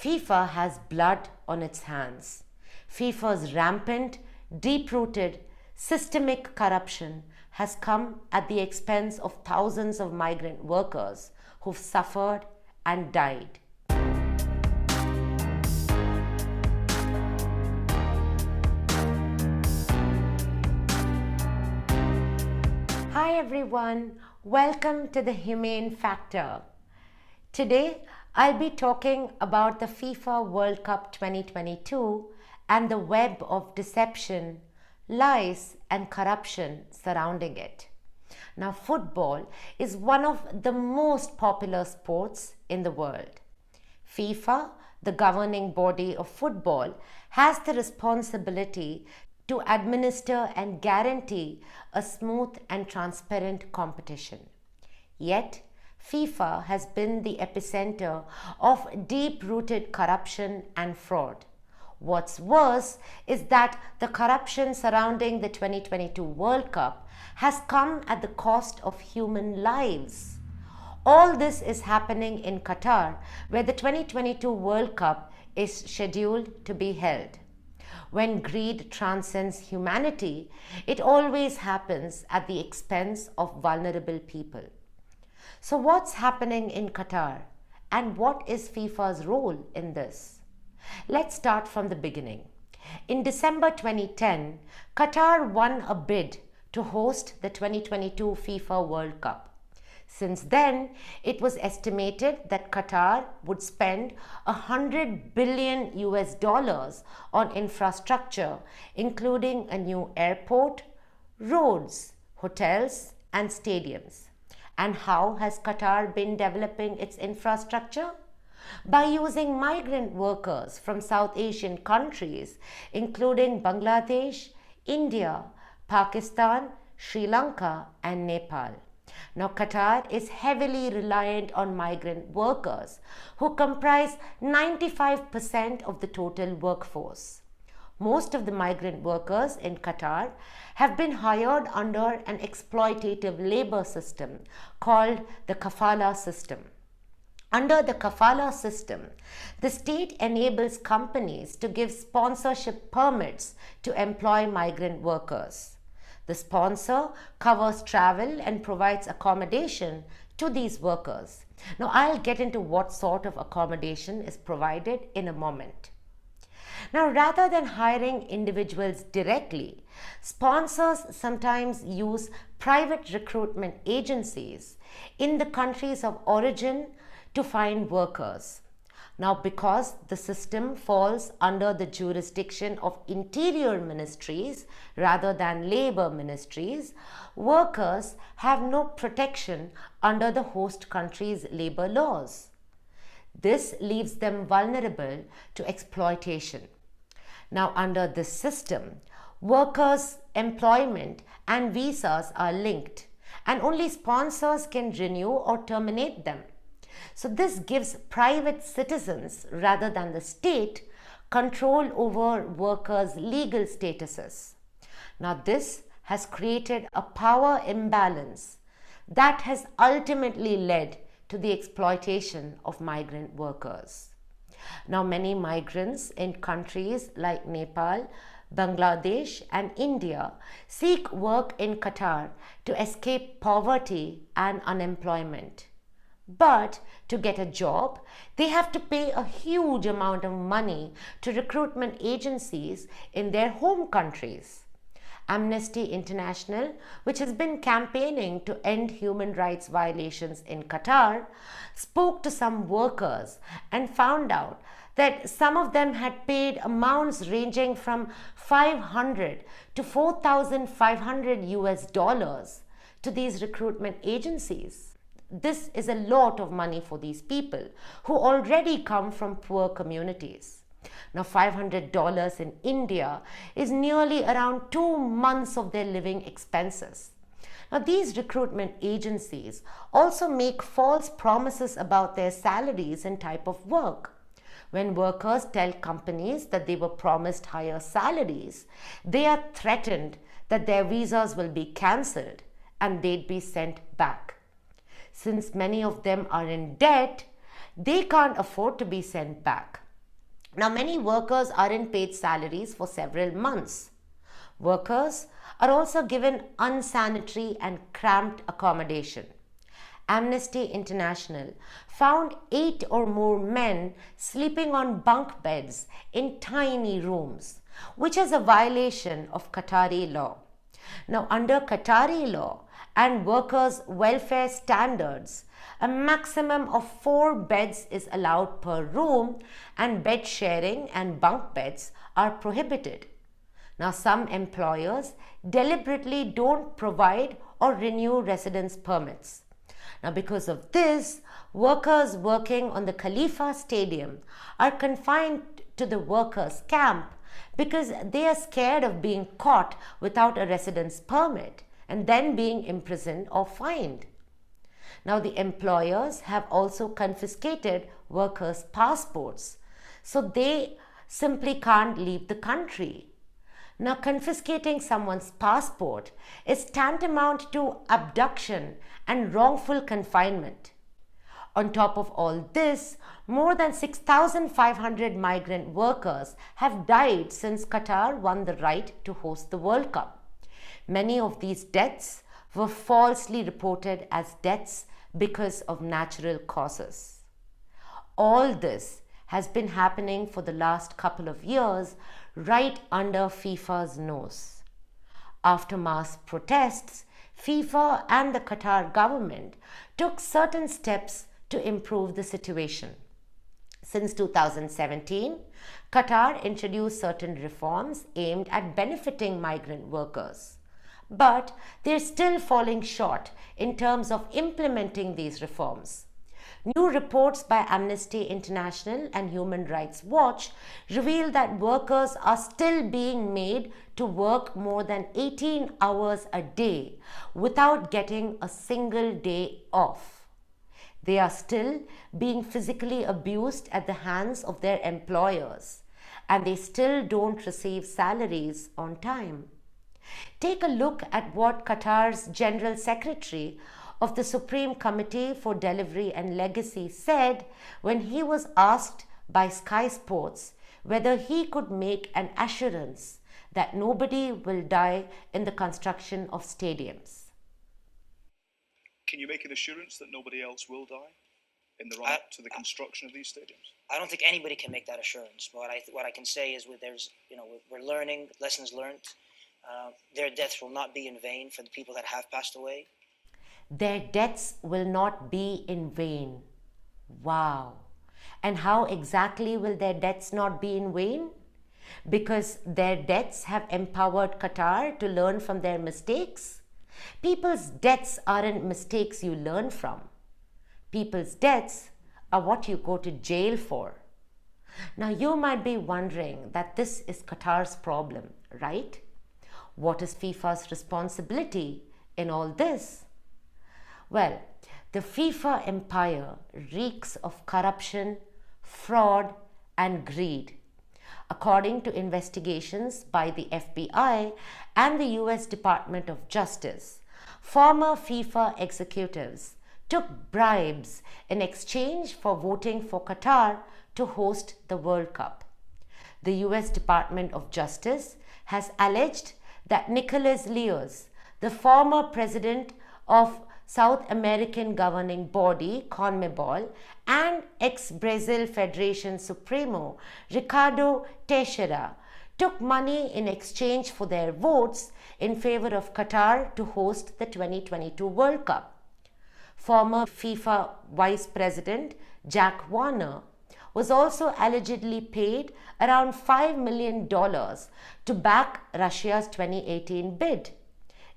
FIFA has blood on its hands. FIFA's rampant, deep-rooted, systemic corruption has come at the expense of thousands of migrant workers who've suffered and died. Hi everyone, welcome to the Humane Factor. Today I'll be talking about the FIFA World Cup 2022 and the web of deception, lies and corruption surrounding it. Now, football is one of the most popular sports in the world. FIFA, the governing body of football, has the responsibility to administer and guarantee a smooth and transparent competition. Yet, FIFA has been the epicenter of deep-rooted corruption and fraud. What's worse is that the corruption surrounding the 2022 World Cup has come at the cost of human lives. All this is happening in Qatar, where the 2022 World Cup is scheduled to be held. When greed transcends humanity, it always happens at the expense of vulnerable people. So what's happening in Qatar, and what is FIFA's role in this? Let's start from the beginning. In December 2010, Qatar won a bid to host the 2022 FIFA World Cup. Since then, it was estimated that Qatar would spend $100 billion on infrastructure, including a new airport, roads, hotels, and stadiums. And how has Qatar been developing its infrastructure? By using migrant workers from South Asian countries, including Bangladesh, India, Pakistan, Sri Lanka, and Nepal. Now, Qatar is heavily reliant on migrant workers who comprise 95% of the total workforce. Most of the migrant workers in Qatar have been hired under an exploitative labor system called the Kafala System. Under the Kafala System, the state enables companies to give sponsorship permits to employ migrant workers. The sponsor covers travel and provides accommodation to these workers. Now, I'll get into what sort of accommodation is provided in a moment. Now, rather than hiring individuals directly, sponsors sometimes use private recruitment agencies in the countries of origin to find workers. Now, because the system falls under the jurisdiction of interior ministries rather than labor ministries, workers have no protection under the host country's labor laws. This leaves them vulnerable to exploitation. Now, under this system, workers' employment and visas are linked, and only sponsors can renew or terminate them. So this gives private citizens, rather than the state, control over workers' legal statuses. Now, this has created a power imbalance that has ultimately led to the exploitation of migrant workers. Now, many migrants in countries like Nepal, Bangladesh, and India seek work in Qatar to escape poverty and unemployment. But to get a job, they have to pay a huge amount of money to recruitment agencies in their home countries. Amnesty International, which has been campaigning to end human rights violations in Qatar, spoke to some workers and found out that some of them had paid amounts ranging from $500 to $4,500 to these recruitment agencies. This is a lot of money for these people who already come from poor communities. Now, $500 in India is nearly around 2 months of their living expenses. Now, these recruitment agencies also make false promises about their salaries and type of work. When workers tell companies that they were promised higher salaries, they are threatened that their visas will be cancelled and they'd be sent back. Since many of them are in debt, they can't afford to be sent back. Now, many workers aren't paid salaries for several months. Workers are also given unsanitary and cramped accommodation. Amnesty International found 8 or more men sleeping on bunk beds in tiny rooms, which is a violation of Qatari law. Now, under Qatari law and workers' welfare standards, a maximum of 4 beds is allowed per room, and bed sharing and bunk beds are prohibited. Now, some employers deliberately don't provide or renew residence permits. Now, because of this, workers working on the Khalifa Stadium are confined to the workers' camp because they are scared of being caught without a residence permit and then being imprisoned or fined. Now, the employers have also confiscated workers' passports, so they simply can't leave the country. Now, confiscating someone's passport is tantamount to abduction and wrongful confinement. On top of all this, more than 6,500 migrant workers have died since Qatar won the right to host the World Cup. Many of these deaths were falsely reported as deaths because of natural causes. All this has been happening for the last couple of years right under FIFA's nose. After mass protests, FIFA and the Qatar government took certain steps to improve the situation. Since 2017, Qatar introduced certain reforms aimed at benefiting migrant workers. But they're still falling short in terms of implementing these reforms. New reports by Amnesty International and Human Rights Watch reveal that workers are still being made to work more than 18 hours a day without getting a single day off. They are still being physically abused at the hands of their employers, and they still don't receive salaries on time. Take a look at what Qatar's General Secretary of the Supreme Committee for Delivery and Legacy said when he was asked by Sky Sports whether he could make an assurance that nobody will die in the construction of stadiums. Can you make an assurance that nobody else will die in the run-up to the construction of these stadiums? I don't think anybody can make that assurance. What I can say is we're learning lessons learned. Their deaths will not be in vain for the people that have passed away. Their deaths will not be in vain. Wow. And how exactly will their deaths not be in vain? Because their deaths have empowered Qatar to learn from their mistakes. People's deaths aren't mistakes you learn from. People's deaths are what you go to jail for. Now, you might be wondering that this is Qatar's problem, right? What is FIFA's responsibility in all this? Well, the FIFA empire reeks of corruption, fraud, and greed. According to investigations by the FBI and the US Department of Justice, former FIFA executives took bribes in exchange for voting for Qatar to host the World Cup. The US Department of Justice has alleged that Nicolas Leos, the former president of South American governing body CONMEBOL and ex-Brazil Federation Supremo Ricardo Teixeira, took money in exchange for their votes in favor of Qatar to host the 2022 World Cup. Former FIFA Vice President Jack Warner was also allegedly paid around $5 million to back Russia's 2018 bid.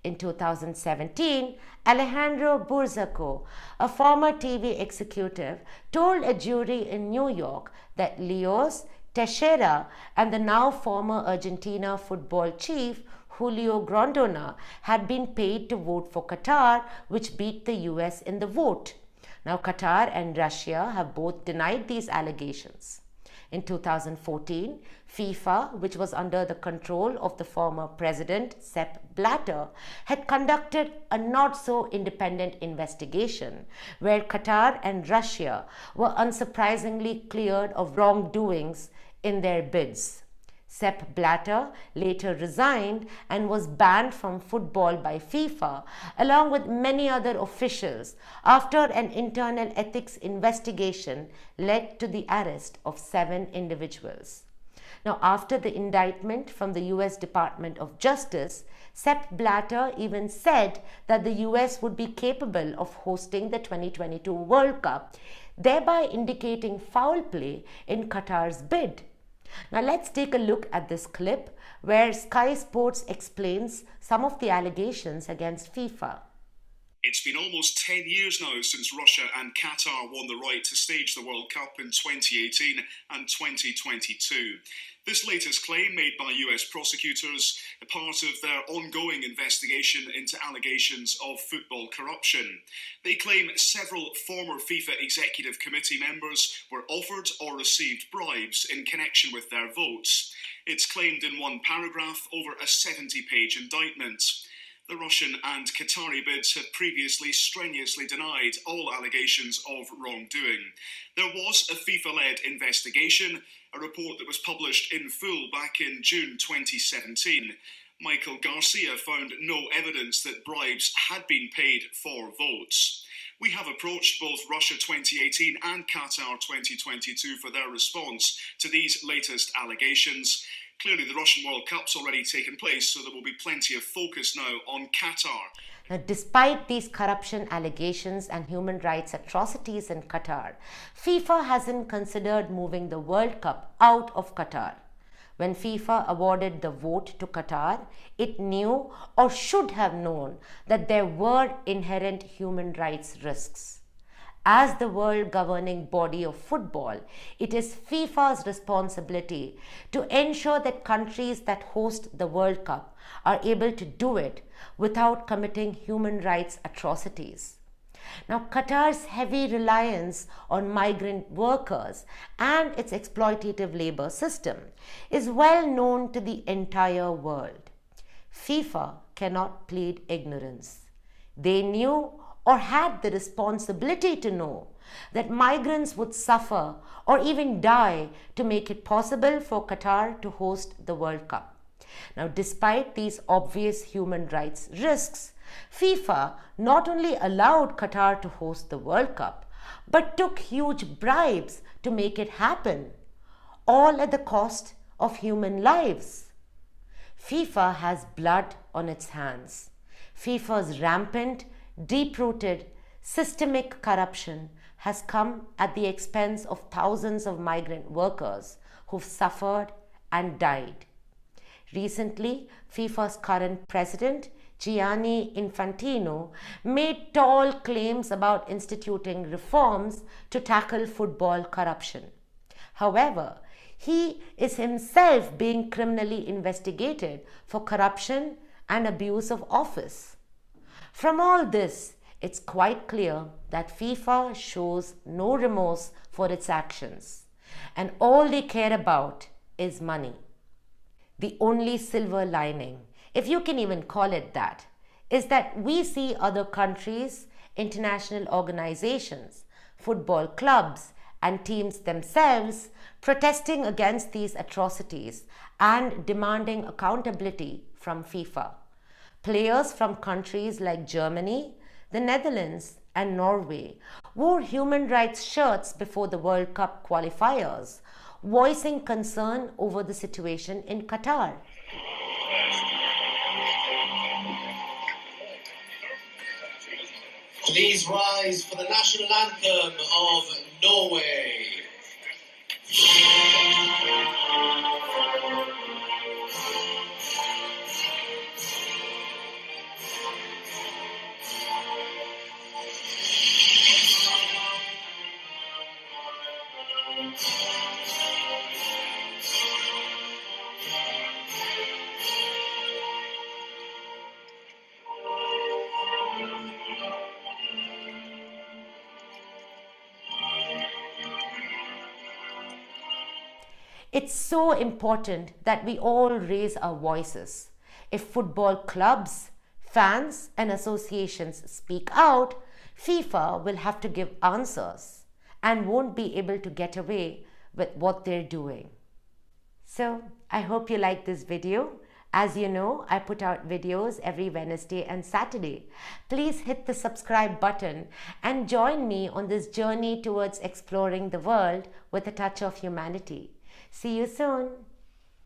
In 2017, Alejandro Burzaco, a former TV executive, told a jury in New York that Leos, Teixeira, and the now former Argentina football chief Julio Grondona had been paid to vote for Qatar, which beat the US in the vote. Now, Qatar and Russia have both denied these allegations. In 2014, FIFA, which was under the control of the former president Sepp Blatter, had conducted a not-so-independent investigation where Qatar and Russia were unsurprisingly cleared of wrongdoings in their bids. Sepp Blatter later resigned and was banned from football by FIFA, along with many other officials, after an internal ethics investigation led to the arrest of 7 individuals. Now, after the indictment from the US Department of Justice, Sepp Blatter even said that the US would be capable of hosting the 2022 World Cup, thereby indicating foul play in Qatar's bid. Now let's take a look at this clip where Sky Sports explains some of the allegations against FIFA. It's been almost 10 years now since Russia and Qatar won the right to stage the World Cup in 2018 and 2022. This latest claim made by US prosecutors, a part of their ongoing investigation into allegations of football corruption. They claim several former FIFA Executive Committee members were offered or received bribes in connection with their votes. It's claimed in one paragraph over a 70-page indictment. The Russian and Qatari bids had previously strenuously denied all allegations of wrongdoing. There was a FIFA-led investigation, a report that was published in full back in June 2017. Michael Garcia found no evidence that bribes had been paid for votes. We have approached both Russia 2018 and Qatar 2022 for their response to these latest allegations. Clearly, the Russian World Cup's already taken place, so there will be plenty of focus now on Qatar. Now, despite these corruption allegations and human rights atrocities in Qatar, FIFA hasn't considered moving the World Cup out of Qatar. When FIFA awarded the vote to Qatar, it knew or should have known that there were inherent human rights risks. As the world governing body of football, it is FIFA's responsibility to ensure that countries that host the World Cup are able to do it without committing human rights atrocities. Now, Qatar's heavy reliance on migrant workers and its exploitative labor system is well known to the entire world. FIFA cannot plead ignorance. They knew or had the responsibility to know that migrants would suffer or even die to make it possible for Qatar to host the World Cup. Now, despite these obvious human rights risks, FIFA not only allowed Qatar to host the World Cup, but took huge bribes to make it happen, all at the cost of human lives. FIFA has blood on its hands. FIFA's rampant, deep-rooted, systemic corruption has come at the expense of thousands of migrant workers who've suffered and died. Recently, FIFA's current president, Gianni Infantino, made tall claims about instituting reforms to tackle football corruption. However, he is himself being criminally investigated for corruption and abuse of office. From all this, it's quite clear that FIFA shows no remorse for its actions, and all they care about is money. The only silver lining, if you can even call it that, is that we see other countries, international organizations, football clubs, and teams themselves protesting against these atrocities and demanding accountability from FIFA. Players from countries like Germany, the Netherlands, and Norway wore human rights shirts before the World Cup qualifiers, voicing concern over the situation in Qatar. Please rise for the national anthem of Norway. It's so important that we all raise our voices. If football clubs, fans, and associations speak out, FIFA will have to give answers and won't be able to get away with what they're doing. So I hope you like this video. As you know, I put out videos every Wednesday and Saturday. Please hit the subscribe button and join me on this journey towards exploring the world with a touch of humanity. See you soon.